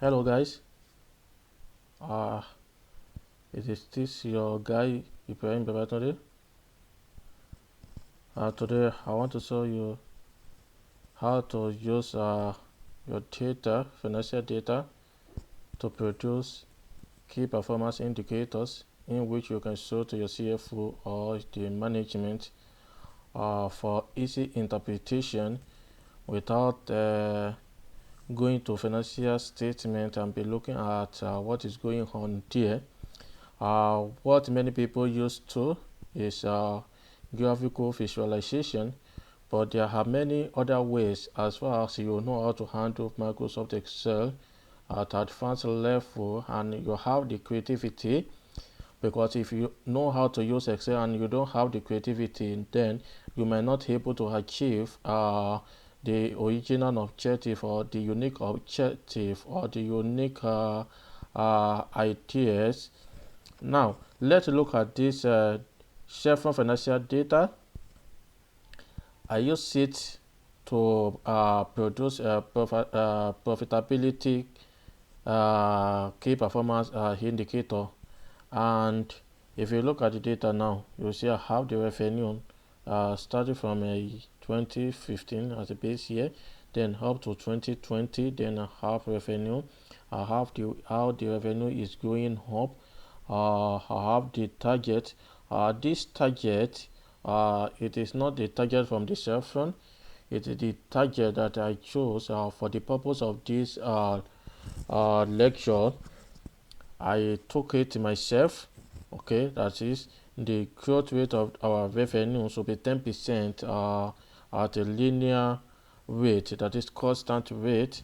Hello guys, uh, it is this your guy Ibrahim Babatunde. Today I want to show you how to use your data, financial data, to produce key performance indicators in which you can show to your CFO or the management for easy interpretation without going to financial statement and be looking at what is going on there. What many people use to is graphical visualization, but there are many other ways as far as you know how to handle Microsoft Excel at advanced level and you have the creativity, because if you know how to use Excel and you don't have the creativity, then you might not be able to achieve the original objective or the unique objective or the unique ideas. Now, let's look at this Chevron financial data. I use it to produce a profitability key performance indicator. And if you look at the data now, you'll see I have the revenue starting from 2015 as a base year, then up to 2020, then I have revenue. I have how the revenue is going up. I have the target. This target, it is not the target from the Chevron. It is the target that I chose for the purpose of this lecture. I took it myself. Okay, that is the growth rate of our revenue should be 10% at a linear rate, that is constant rate.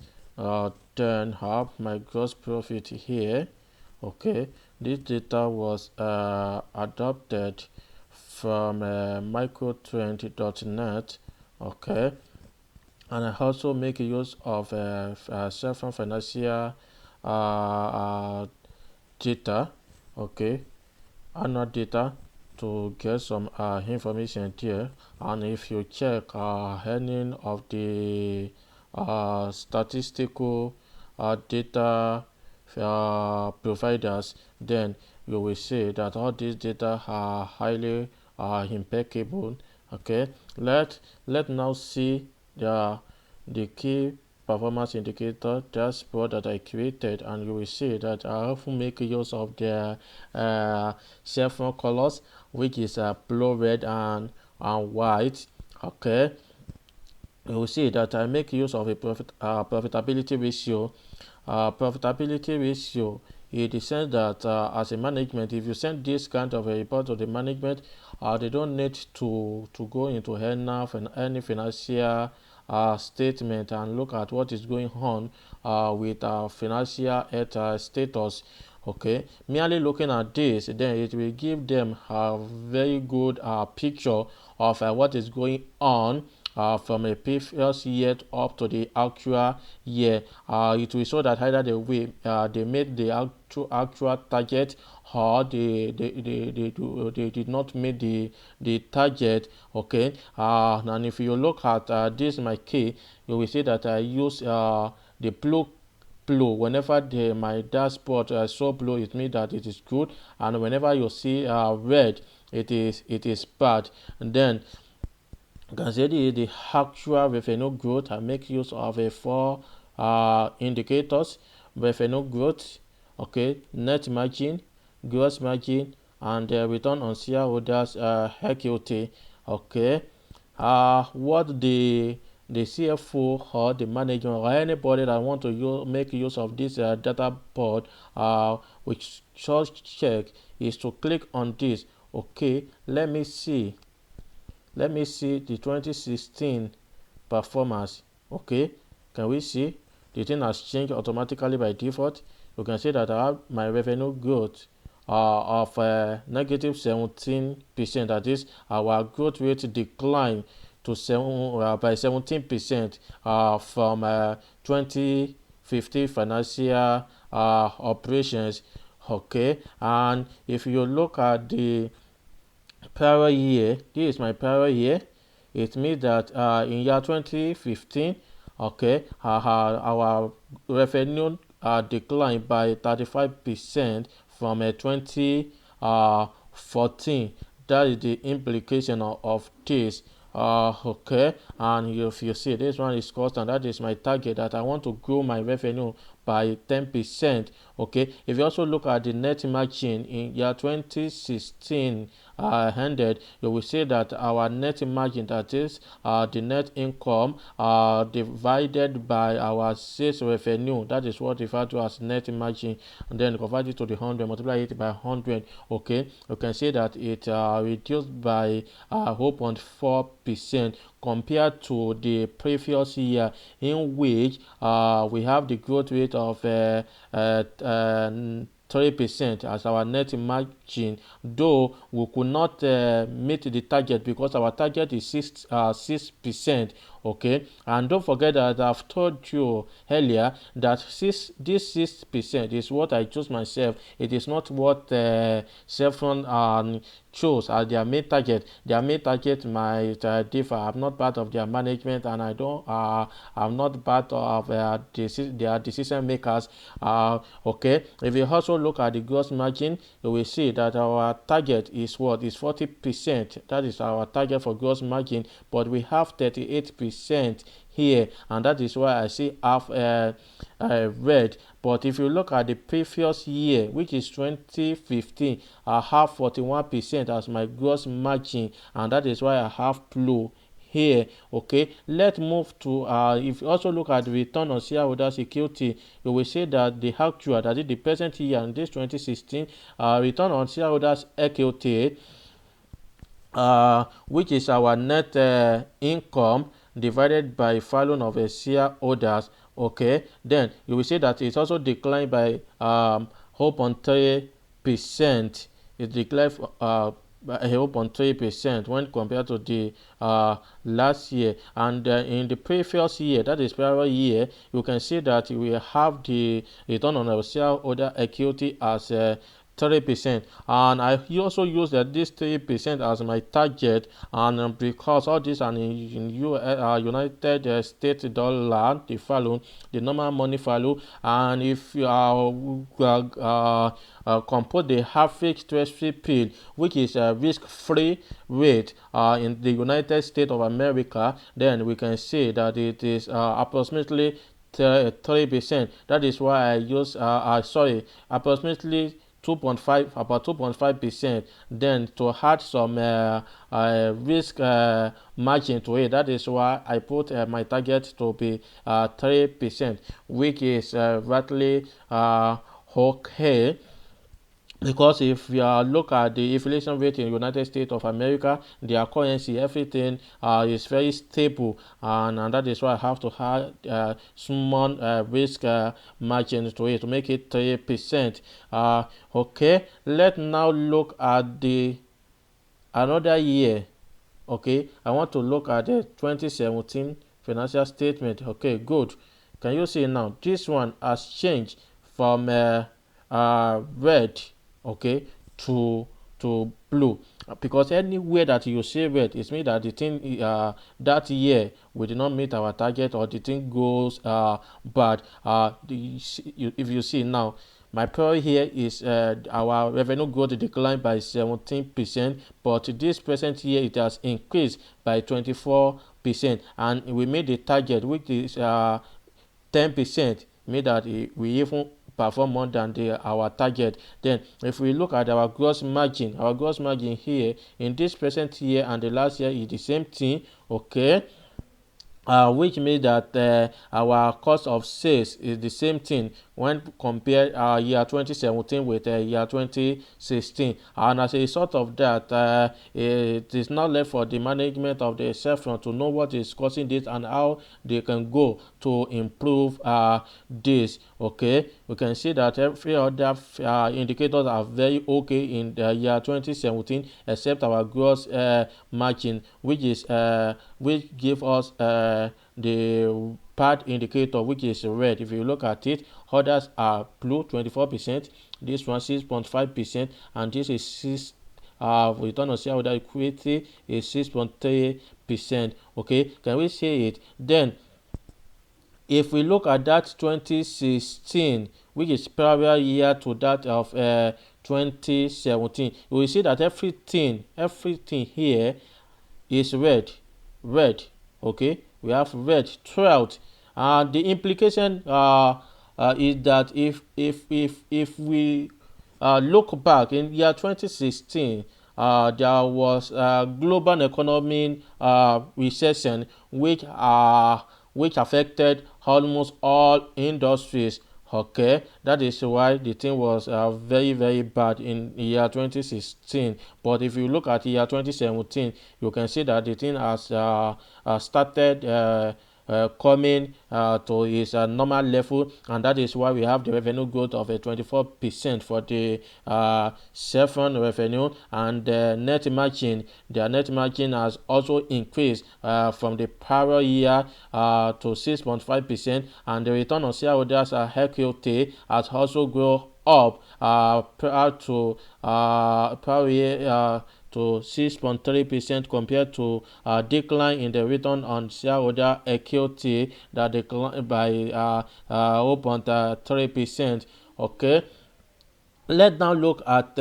Then have my gross profit here. Okay, this data was adopted from microtrend.net. Okay, and I also make use of Chevron financial data. Okay, annual data to get some information there. And if you check any of the statistical data providers, then you will see that all these data are highly impeccable. Okay, let now see the key performance indicator dashboard that I created, and you will see that I often make use of the Chevron colors, which is blue, red, and white. Okay, you will see that I make use of a profitability ratio. Profitability ratio, in the sense that as a management, if you send this kind of a report to the management, they don't need to go into any financial statement and look at what is going on with our financial status. Okay, merely looking at this, then it will give them a very good picture of what is going on from a previous year up to the actual year. It will show that either they made the actual target, or they did not meet the target. Okay, and if you look at this my key, you will see that I use the blue. Whenever my dashboard show blue, it means that it is good, and whenever you see red, it is bad. And then you can see the actual revenue growth. I make use of a four indicators: revenue growth, okay, net margin, gross margin, and return on shareholders equity. Okay, what the CFO or the manager or anybody that want to make use of this data board, which should check, is to click on this. Okay, let me see the 2016 performance. Okay, can we see the thing has changed automatically by default? You can see that I have my revenue growth of negative 17%. That is, our growth rate declined to by 17% from 2015 financial operations. Okay, and if you look at the prior year, this is my prior year. It means that in year 2015, okay, our revenue declined by 35% from 2014. That is the implication of this. Okay, and if you see this one is cost, and that is my target, that I want to grow my revenue by 10%. Okay, if you also look at the net margin in year 2016 ended, you will see that our net margin, that is the net income divided by our sales revenue, that is what referred to as net margin, and then convert it to the 100, multiply it by 100. Okay, you can see that it reduced by 0.4% compared to the previous year, in which we have the growth rate of 3% as our net margin, though we could not meet the target because our target is 6%. Okay, and don't forget that I've told you earlier that this 6% is what I chose myself. It is not what Chevron chose as their main target. Their main target might differ. I'm not part of their management, and I'm not part of their decision makers. Okay, if you also look at the gross margin, you will see that our target is what is 40%. That is our target for gross margin, but we have 38% here, and that is why I see half red. But if you look at the previous year, which is 2015, I have 41% as my gross margin, and that is why I have blue here. Okay, let's move to if you also look at the return on shareholders equity, you will see that the actual, that is the present year, and this 2016 return on shareholders equity, which is our net income divided by value of shareholders. Okay, then you will see that it's also declined by 0.3%. It declined by 0.3% when compared to the last year, and in the previous year, that is prior year, you can see that we have the return on our shareholder equity as 3%, and I also use this 3% as my target, and because all this are in United States dollar, the value, the normal money value, and if you compute the average treasury period, which is a risk-free rate in the United States of America, then we can see that it is approximately 3%. That is why I use approximately 2.5%, then to add some risk margin to it. That is why I put my target to be 3%, which is roughly okay. Because if you look at the inflation rate in the United States of America, their currency, everything is very stable, and that is why I have to add small risk margin to it to make it 3%. Okay, let's now look at the another year. Okay, I want to look at the 2017 financial statement. Okay, good. Can you see now? This one has changed from red, okay, to blue, because anywhere that you see red, it means that the thing that year we did not meet our target, or the thing goes bad. If you see now, my prior here is our revenue growth declined by 17%, but this present year it has increased by 24%, and we made the target, which is 10%, made that we even perform more than our target. Then if we look at our gross margin here in this present year and the last year is the same thing. Okay, which means that our cost of sales is the same thing when compared year 2017 with year 2016, and as a result of that, it is not left for the management of the Chevron to know what is causing this and how they can go to improve this. Okay, we can see that every other indicators are very okay in the year 2017, except our gross margin, which is which give us the bad indicator, which is red. If you look at it, others are blue, 24%, this one 6.5%, and this is 6 return on shareholder equity is 6.3%. Okay, can we see it? Then if we look at that 2016, which is prior year to that of 2017, we will see that everything here is red. Okay, we have red throughout. The implication is that if we look back in year 2016, there was a global economic recession which affected almost all industries. Okay, that is why the thing was very bad in year 2016. But if you look at year 2017, you can see that the thing has started coming to its normal level, and that is why we have the revenue growth of 24% for the Chevron revenue, and the net margin. Their net margin has also increased from the prior year to 6.5%, and the return on shareholders equity has also grown up prior year to 6.3% compared to a decline in the return on shareholder equity that declined by 0.3%. Okay, let's now look at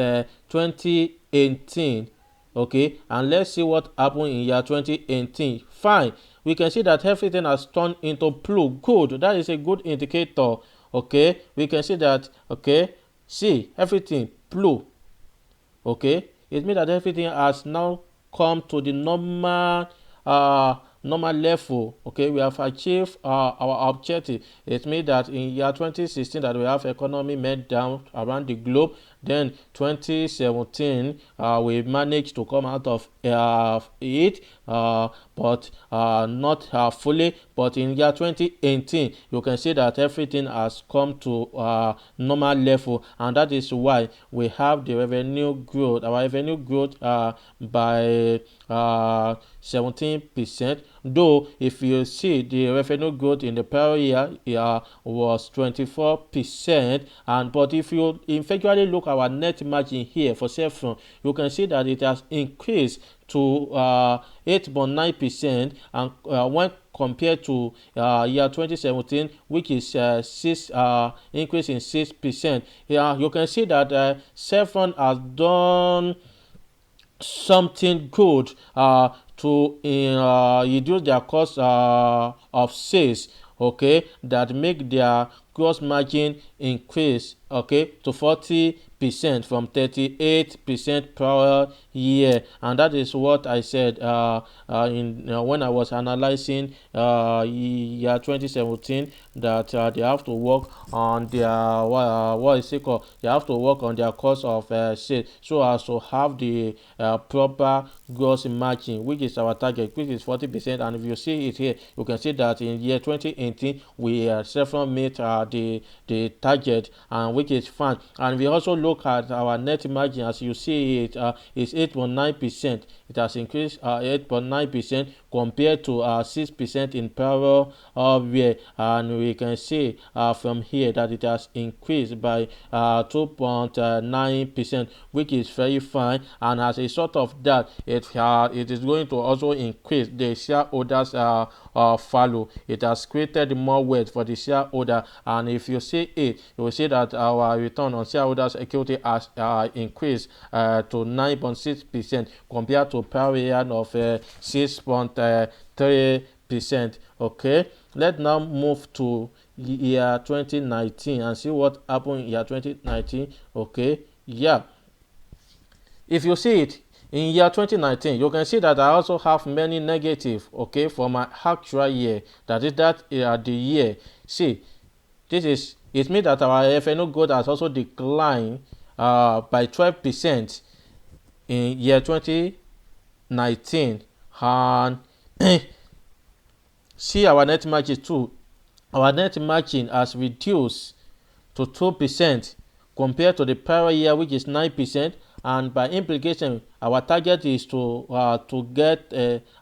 2018. Okay, and let's see what happened in year 2018. Fine, we can see that everything has turned into blue. Good, that is a good indicator. Okay, we can see that. Okay, see everything blue. Okay, it means that everything has now come to the normal level. Okay, we have achieved our objective. It means that in year 2016 that we have economy meltdown around the globe. Then 2017 we managed to come out of it, but not fully. But in year 2018, you can see that everything has come to normal level, and that is why we have the revenue growth. Our revenue growth by 17%. Though if you see the revenue growth in the prior year was 24%, and but if you eventually look at our net margin here for Chevron, you can see that it has increased to 8.9%, and when compared to year 2017, which is increase in 6%. Yeah, you can see that Chevron has done something good to reduce their cost of sales. Okay, that make their gross margin increase, okay, to 40% from 38% prior year, and that is what I said when I was analyzing year 2017, that they have to work on their what is it called? They have to work on their cost of sales so as to have the proper gross margin, which is our target, which is 40%. And if you see it here, you can see that in year 2018 we several made the target, and which is fine. And we also look at our net margin. As you see, it is 8.9%. It has increased 8.9% compared to 6% in prior year, and we can see from here that it has increased by 2.9%, which is very fine. And as a result of that, it is going to also increase the shareholders value. It has created more wealth for the shareholder, and if you see it, you will see that our return on shareholders equity has increased to 9.6% compared to prior year of 6.3%. Okay, let's now move to year 2019 and see what happened in year 2019. Okay, yeah, if you see it in year 2019, you can see that I also have many negative, okay, for my actual year, that is the year. See, it means that our revenue growth has also declined by 12% in year 2019, and see our net margin too. Our net margin has reduced to 2% compared to the prior year, which is 9%, and by implication our target is to get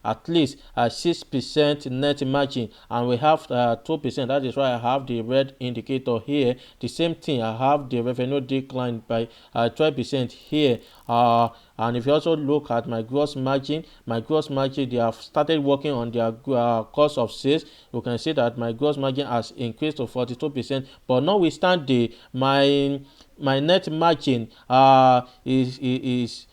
at least 6% net margin, and we have 2%. That is why I have the red indicator here. The same thing, I have the revenue decline by 12% here. And if you also look at my gross margin, they have started working on their cost of sales. You can see that my gross margin has increased to 42%. But notwithstanding, my net margin is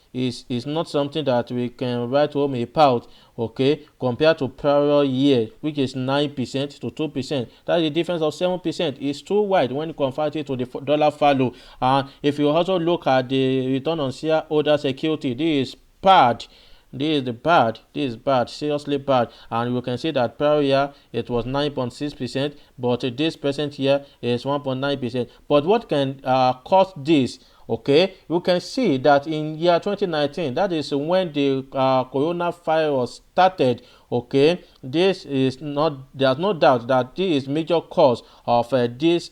not something that we can write home about, okay, compared to prior year, which is 9% to 2%. That's a difference of 7%. It's too wide when you convert it to the dollar value. And if you also look at the return on shareholder security, this is bad. This is bad, seriously bad. And you can see that prior year it was 9.6%, but this present year is 1.9%. But what can cause this? Okay, you can see that in year 2019, that is when the coronavirus started. Okay, this is not, there's no doubt that this is major cause of this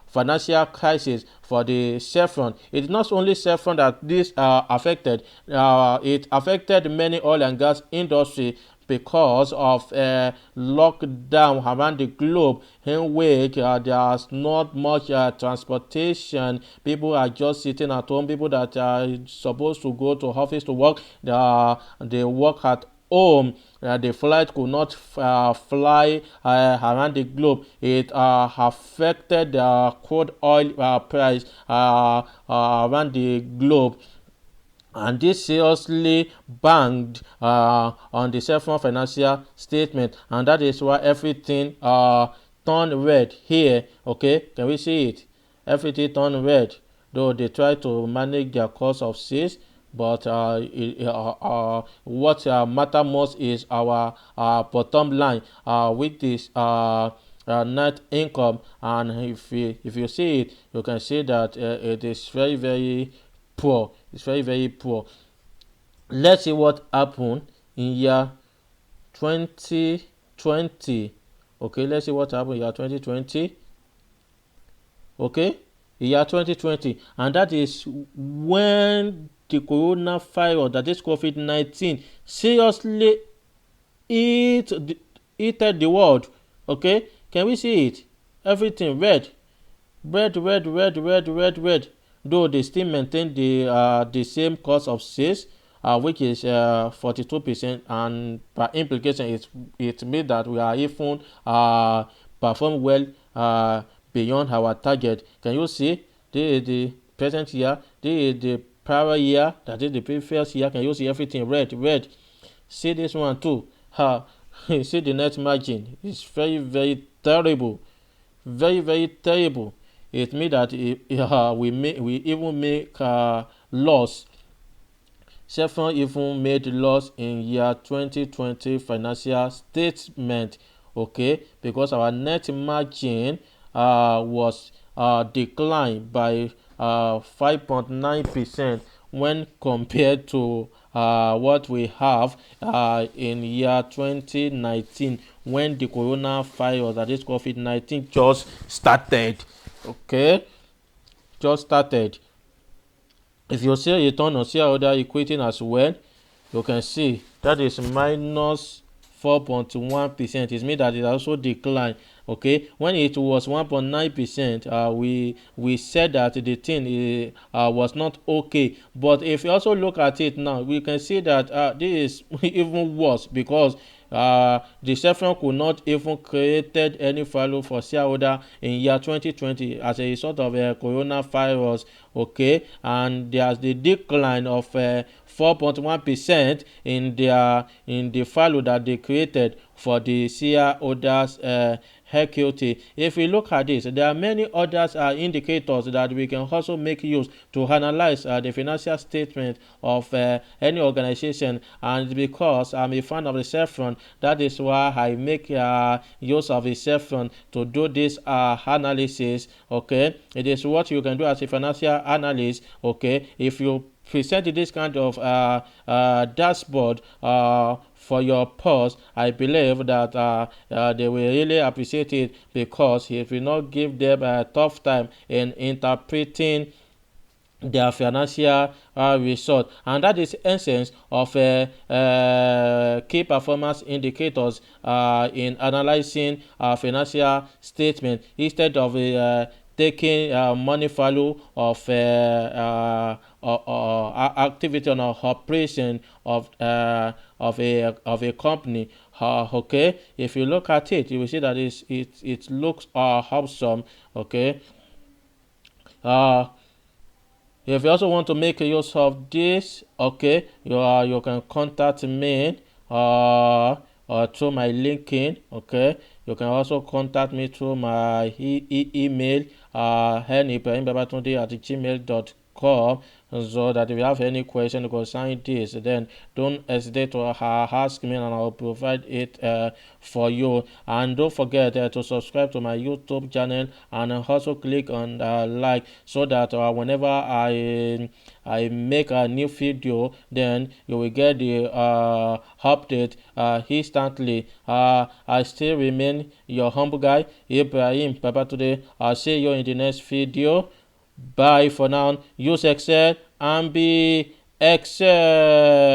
financial crisis for the Chevron. It is not only Chevron that this affected. It affected many oil and gas industry because of lockdown around the globe, in which there's not much transportation. People are just sitting at home. People that are supposed to go to office to work, they work at home. The flight could not fly around the globe. It affected the crude oil price around the globe, and this seriously banged on the Chevron financial statement, and that is why everything turned red here. Okay, can we see it? Everything turned red, though they try to manage their cost of sales. But what matter most is our bottom line, which is net income. And if you see it, you can see that it is very, very poor. It's very, very poor. Let's see what happened in year 2020. Okay, let's see what happened in year 2020. Okay, in year 2020, and that is when the coronavirus, that is COVID-19, seriously eated the world. Okay, can we see it? Everything red. Though they still maintain the same cost of sales, which is 42%, and by implication, it means that we are even perform well beyond our target. Can you see? This is the present year. This is the prior year. That is the previous year. Can you see everything red? See this one too. See the net margin. It's very, very terrible. Very, very terrible. It means that we even make loss. Chevron even made loss in year 2020 financial statement. Okay, because our net margin was declined by 5.9% when compared to what we have in year 2019, when the coronavirus, that is COVID-19, just started. Okay, just started. If you see return on shareholder equity as well, you can see that is minus 4.1%. It means that it also declined. Okay, when it was 1.9%, we said that the thing was not okay. But if you also look at it now, we can see that this is even worse, because the Chevron could not even created any value for shareholder in year 2020 as a result of coronavirus. Okay, and there's the decline of 4.1% in the value that they created for the shareholders equity. If we look at this, there are many others indicators that we can also make use to analyze the financial statement of any organization. And because I'm a fan of the Chevron, that is why I make use of the Chevron to do this analysis. Okay, it is what you can do as a financial analyst. Okay, if you present this kind of dashboard for your post, I believe that they will really appreciate it, because it will not give them a tough time in interpreting their financial result, and that is essence of key performance indicators in analyzing financial statement, instead of taking money value of activity on operation of a company. Okay, if you look at it, you will see that it looks awesome. Okay. uh if you also want to make use of this, okay, you can contact me through my LinkedIn. Okay, you can also contact me through my email, henibrahimbabatunde@gmail.com. So that if you have any question concerning this, then don't hesitate to ask me, and I'll provide it for you. And don't forget to subscribe to my YouTube channel, and also click on like, so that whenever I make a new video, then you will get the update instantly. I still remain your humble guy, Ibrahim Babatunde. I'll see you in the next video. Bye for now. Use Excel and be Excel.